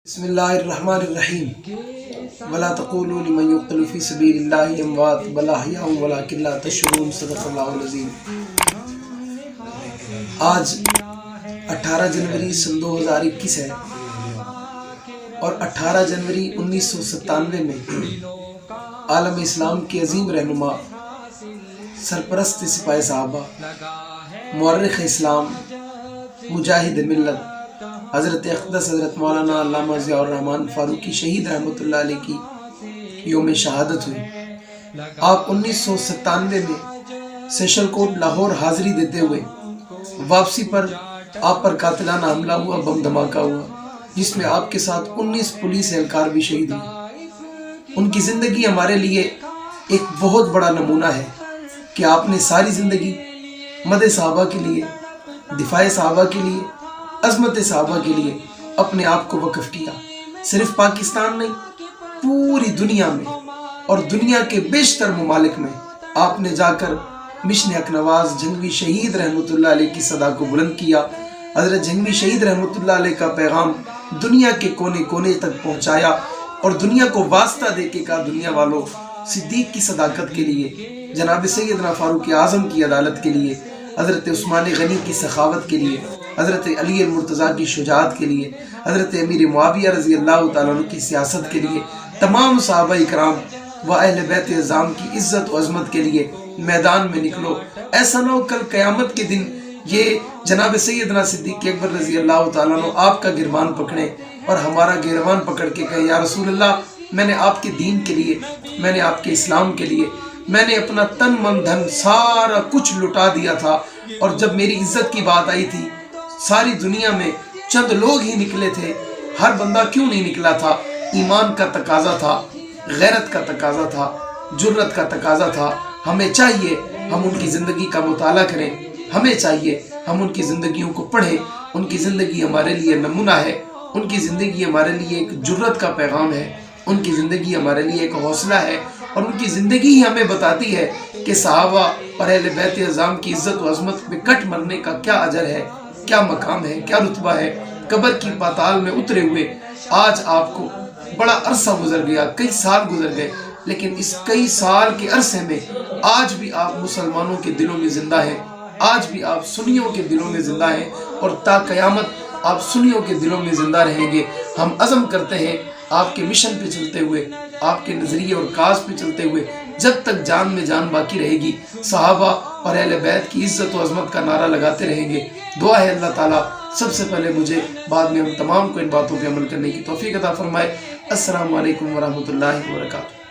بسم اللہ الرحمن الرحیم ولا تقولوا لمن يقتل في سبيل الله اموات بل احیاء ولكن لا تشعرون صدق اللہ العظیم۔ آج 18 جنوری سن 2021 ہے اور 18 جنوری 1997 میں عالم اسلام کے عظیم رہنما، سرپرست سپاہ صحابہ، مورخ اسلام، مجاہد ملت حضرت اقدس حضرت مولانا علامہ ضیاء رحمان فاروقی شہید رحمۃ اللہ علیہ کی یوم شہادت ہوئی۔ آپ 1997 میں سیشل کوٹ لاہور حاضری دیتے ہوئے واپسی پر آپ پر قاتلانہ حملہ ہوا، بم دھماکہ ہوا، جس میں آپ کے ساتھ 19 پولیس اہلکار بھی شہید ہوئے۔ ان کی زندگی ہمارے لیے ایک بہت بڑا نمونہ ہے کہ آپ نے ساری زندگی مدح صحابہ کے لیے، دفاع صحابہ کے لیے، عظمت صحابہ کے لیے اپنے آپ کو وقف کیا۔ صرف پاکستان نہیں، پوری دنیا میں اور دنیا کے بیشتر ممالک میں آپ نے جا کر مشن اکنواز جنگوی شہید رحمۃ اللہ علیہ کی صدا کو بلند کیا۔ حضرت جنگوی شہید رحمۃ اللہ علیہ کا پیغام دنیا کے کونے کونے تک پہنچایا اور دنیا کو واسطہ دے کے کہا، دنیا والوں، صدیق کی صداقت کے لیے، جناب سیدنا فاروقی اعظم کی عدالت کے لیے، حضرت عثمان غنی کی سخاوت کے لیے، حضرت علی المرتضیٰ کی شجاعت کے لیے، حضرت امیر معاویہ رضی اللہ تعالیٰ عنہ کی سیاست کے لیے، تمام صحابہ اکرام و اہلبیت اعظام کی عزت و عظمت کے لیے میدان میں نکلو۔ ایسا نہ ہو کل قیامت کے دن یہ جناب سیدنا صدیق اکبر رضی اللہ تعالیٰ عنہ آپ کا گربان پکڑیں اور ہمارا گربان پکڑ کے کہیں، یا رسول اللہ، میں نے آپ کے دین کے لیے، میں نے آپ کے اسلام کے لیے، میں نے اپنا تن من دھن سارا کچھ لٹا دیا تھا، اور جب میری عزت کی بات آئی تھی ساری دنیا میں چند لوگ ہی نکلے تھے، ہر بندہ کیوں نہیں نکلا تھا؟ ایمان کا تقاضا تھا، غیرت کا تقاضا تھا، جرت کا تقاضا تھا۔ ہمیں چاہیے ہم ان کی زندگی کا مطالعہ کریں، ہمیں چاہیے ہم ان کی زندگیوں کو پڑھیں۔ ان کی زندگی ہمارے لیے نمونہ ہے، ان کی زندگی ہمارے لیے ایک جرت کا پیغام ہے، ان کی زندگی ہمارے لیے ایک حوصلہ ہے، اور ان کی زندگی ہی ہمیں بتاتی ہے کہ صحابہ اور اہل بیت اعظام کی عزت و عظمت میں کٹ مرنے کا کیا اجر ہے، کیا مقام ہے، کیا رتبہ ہے۔ قبر کی پاتال میں اترے ہوئے آج آپ کو بڑا عرصہ گزر گیا، کئی سال گزر گئے، لیکن اس کئی سال کے عرصے میں آج بھی آپ مسلمانوں کے دلوں میں زندہ ہیں، آج بھی آپ سنیوں کے دلوں میں زندہ ہیں، اور تا قیامت آپ سنیوں کے دلوں میں زندہ رہیں گے۔ ہم عزم کرتے ہیں آپ کے مشن پہ چلتے ہوئے، آپ کے نظریے اور کاز پہ چلتے ہوئے، جب تک جان میں جان باقی رہے گی صحابہ اور اہل بیت کی عزت و عظمت کا نعرہ لگاتے رہیں گے۔ دعا ہے اللہ تعالیٰ سب سے پہلے مجھے، بعد میں ہم تمام کو ان باتوں پہ عمل کرنے کی توفیق عطا فرمائے۔ السلام علیکم ورحمۃ اللہ وبرکاتہ۔